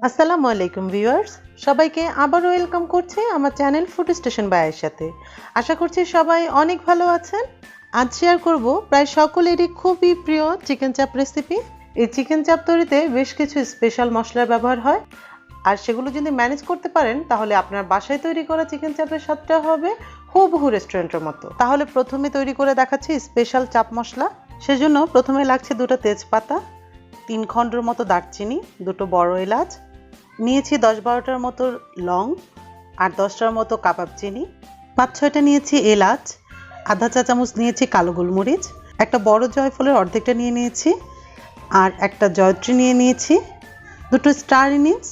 আসসালামু আলাইকুম ভিউয়ার্স, সবাইকে আবারও ওয়েলকাম করছি আমার চ্যানেল ফুড স্টেশন বাই আয়েশাতে। আশা করছি সবাই অনেক ভালো আছেন। আজ শেয়ার করব প্রায় সকলেরই খুবই প্রিয় চিকেন চাপ রেসিপি। এই চিকেন চাপ তৈরিতে বেশ কিছু স্পেশাল মশলার ব্যবহার হয়, আর সেগুলো যদি ম্যানেজ করতে পারেন তাহলে আপনার বাসায় তৈরি করা চিকেন চাপের স্বাদটা হবে হুবহু রেস্টুরেন্টের মতো। তাহলে প্রথমে তৈরি করে দেখাচ্ছি স্পেশাল চাপ মশলা। সেজন্য প্রথমে লাগছে 2টা তেজপাতা, 3 খণ্ডের মতো দারচিনি, 2টো বড় এলাচ, নিয়েছি 10-12টার মতো লং আর 10টার মতো কাবাব চিনি, 5-6টা নিয়েছি এলাচ, আধা চা চামচ নিয়েছি কালো গোলমরিচ, একটা বড় জয়ফলের অর্ধেকটা নিয়ে নিয়েছি, আর একটা জয়ত্রী নিয়ে নিয়েছি, 2টো স্টার ইনিস,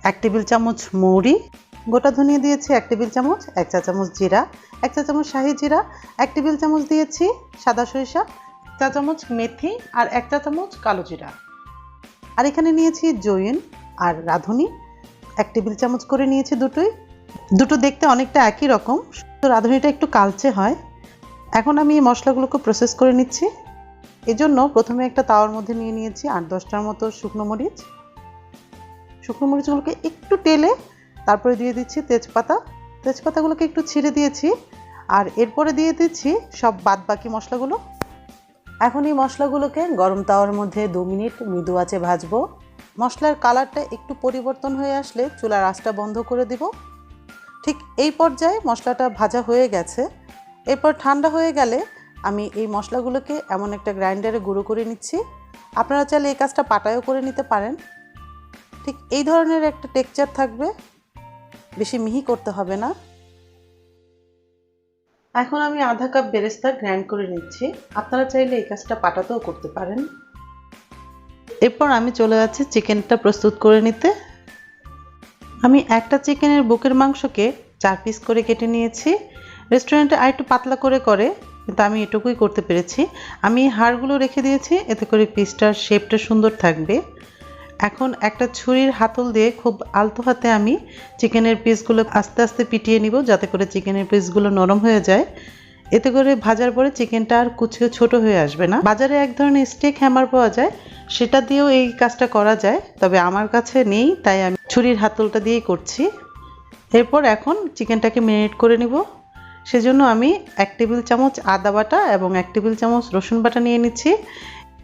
1 টেবিল চামচ মৌরি, গোটা ধনিয়া দিয়েছি 1 টেবিল চামচ, 1 চা চামচ জিরা, 1 চা চামচ শাহি জিরা, 1 টেবিল চামচ দিয়েছি সাদা সরিষা, 1 চা চামচ মেথি আর 1 চা চামচ কালো জিরা। আর এখানে নিয়েছি জয়িন আর রাঁধুনি 1 টেবিল চামচ করে নিয়েছি। দুটো দেখতে অনেকটা একই রকম, তো রাঁধুনিটা একটু কালচে হয়। এখন আমি এই মশলাগুলোকে প্রসেস করে নিচ্ছি। এজন্য প্রথমে একটা তাওয়ার মধ্যে নিয়ে নিয়েছি 8-10টার মতো শুকনো মরিচগুলোকে একটু টেলে তারপরে দিয়ে দিচ্ছি তেজপাতাগুলোকে একটু ছিঁড়ে দিয়েছি, আর এরপরে দিয়ে দিচ্ছি সব বাদবাকি মশলাগুলো। এখন এই মশলাগুলোকে গরম তাওয়ার মধ্যে 2 মিনিট মৃদু আঁচে ভাজবো। মশলার কালারটা একটু পরিবর্তন হয়ে আসলে চুলার আঁচটা বন্ধ করে দিব। ঠিক এই পর্যায়ে মশলাটা ভাজা হয়ে গেছে। এরপর ঠান্ডা হয়ে গেলে আমি এই মশলাগুলোকে এমন একটা গ্রাইন্ডারে গুঁড়ো করে নিচ্ছি। আপনারা চাইলে এই কাজটা পাটায়ও করে নিতে পারেন। ঠিক এই ধরনের একটা টেক্সচার থাকবে, বেশি মিহি করতে হবে না। এখন আমি আধা কাপ বেরেস্তা গ্রাইন্ড করে নিচ্ছি। আপনারা চাইলে এই কাজটা পাটাতেও করতে পারেন। এরপর আমি চলে যাচ্ছি চিকেনটা প্রস্তুত করে নিতে। আমি একটা চিকেনের বুকের মাংসকে 4 পিস করে কেটে নিয়েছি। রেস্টুরেন্টে আরেকটু পাতলা করে কিন্তু আমি এটুকুই করতে পেরেছি। আমি হাড়গুলো রেখে দিয়েছি, এতে করে পিসটার শেপটা সুন্দর থাকবে। এখন একটা ছুরির হাতল দিয়ে খুব আলতো হাতে আমি চিকেনের পিসগুলো আস্তে আস্তে পিটিয়ে নিব, যাতে করে চিকেনের পিসগুলো নরম হয়ে যায়। এতে করে ভাজার পরে চিকেনটা আর কুচিও ছোট হয়ে আসবে না। বাজারে এক ধরনের স্টেক হ্যামার পাওয়া যায়, সেটা দিয়েও এই কাজটা করা যায়, তবে আমার কাছে নেই, তাই আমি ছুরির হাতলটা দিয়েই করছি। এরপর এখন চিকেনটাকে ম্যারিনেট করে নিব। সেজন্য আমি 1 টেবিল চামচ আদা বাটা এবং 1 টেবিল চামচ রসুন বাটা নিয়ে নিচ্ছি।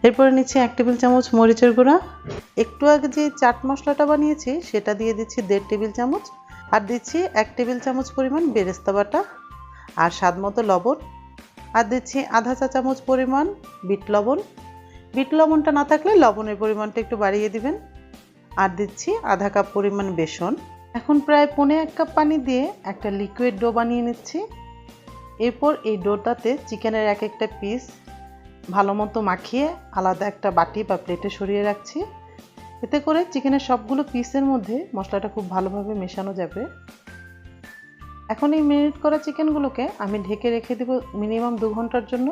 এরপরে নিচ্ছি 1 টেবিল চামচ মরিচের গুঁড়া। একটু আগে যে চাট মশলাটা বানিয়েছি সেটা দিয়ে দিচ্ছি 1.5 টেবিল চামচ, আর দিচ্ছি 1 টেবিল চামচ পরিমাণ বেরেস্তা বাটা আর স্বাদ মতো লবণ, আর দিচ্ছি আধা চা চামচ পরিমাণ বিট লবণটা না থাকলে লবণের পরিমাণটা একটু বাড়িয়ে দিবেন, আর দিচ্ছি আধা কাপ পরিমাণ বেসন। এখন প্রায় 1.25 কাপ পানি দিয়ে একটা লিকুইড ডো বানিয়ে নিচ্ছি। এরপর এই ডোটাতে চিকেনের এক একটা পিস ভালো মতো মাখিয়ে আলাদা একটা বাটি বা প্লেটে সরিয়ে রাখছি। এতে করে চিকেনের সবগুলো পিসের মধ্যে মশলাটা খুব ভালোভাবে মেশানো যাবে। এখন এই ম্যারিনেট করা চিকেনগুলোকে আমি ঢেকে রেখে দেব মিনিমাম 2 ঘন্টার জন্য।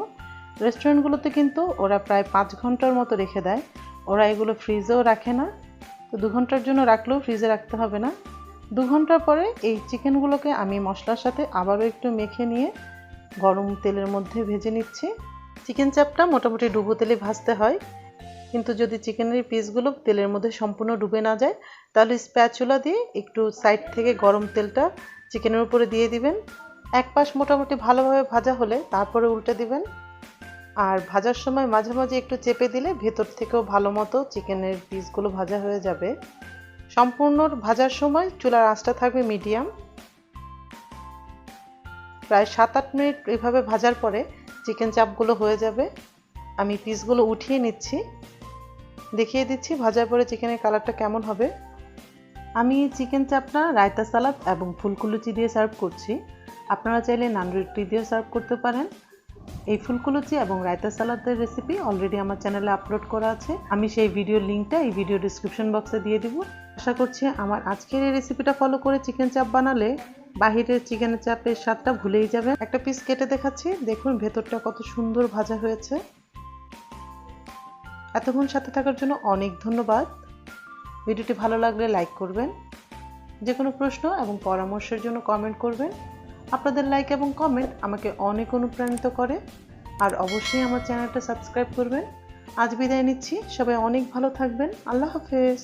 রেস্টুরেন্টগুলোতে কিন্তু ওরা প্রায় 5 ঘন্টার মতো রেখে দেয়, ওরা এগুলো ফ্রিজেও রাখে না। তো 2 ঘন্টার জন্য রাখলেও ফ্রিজে রাখতে হবে না। 2 ঘন্টার পরে এই চিকেনগুলোকে আমি মশলার সাথে আবারও একটু মেখে নিয়ে গরম তেলের মধ্যে ভেজে নিচ্ছি। চিকেন চাপটা মোটামুটি ডুবো তেলে ভাজতে হয়, কিন্তু যদি চিকেনের পিসগুলো তেলের মধ্যে সম্পূর্ণ ডুবে না যায় তাহলে স্প্যাচুলা দিয়ে একটু সাইড থেকে গরম তেলটা চিকেনের উপরে দিয়ে দিবেন। এক পাশ মোটামুটি ভালোভাবে ভাজা হলে তারপরে উল্টে দিবেন, আর ভাজার সময় মাঝে মাঝে একটু চেপে দিলে ভেতর থেকেও ভালো মতো চিকেনের পিসগুলো ভাজা হয়ে যাবে। সম্পূর্ণ ভাজার সময় চুলার আঁচটা থাকবে মিডিয়াম। প্রায় 7-8 মিনিট এইভাবে ভাজার পরে চিকেন চাপগুলো হয়ে যাবে। আমি পিসগুলো উঠিয়ে নিচ্ছি, দেখিয়ে দিচ্ছি ভাজার পরে চিকেনের কালারটা কেমন হবে। আমি চিকেন চাপটা রায়তা সালাদ এবং ফুলকুলুচি দিয়ে সার্ভ করছি। আপনারা চাইলে নান রুটি দিয়েও সার্ভ করতে পারেন। এই ফুলকুলুচি এবং রায়তা সালাদের রেসিপি অলরেডি আমার চ্যানেলে আপলোড করা আছে, আমি সেই ভিডিওর লিঙ্কটা এই ভিডিও ডিসক্রিপশন বক্সে দিয়ে দিব। আশা করছি আমার আজকের এই রেসিপিটা ফলো করে চিকেন চাপ বানালে বাহিরের চিকেনের চাপের স্বাদটা ভুলেই যাবেন। একটা পিস কেটে দেখাচ্ছি, দেখুন ভেতরটা কত সুন্দর ভাজা হয়েছে। এতক্ষণ সাথে থাকার জন্য অনেক ধন্যবাদ। ভিডিওটি ভালো লাগলে লাইক করবেন, যে কোনো প্রশ্ন এবং পরামর্শের জন্য কমেন্ট করবেন। আপনাদের লাইক এবং কমেন্ট আমাকে অনেক অনুপ্রাণিত করে, আর অবশ্যই আমার চ্যানেলটা সাবস্ক্রাইব করবেন। আজ বিদায় নিচ্ছি, সবাই অনেক ভালো থাকবেন। আল্লাহ হাফেজ।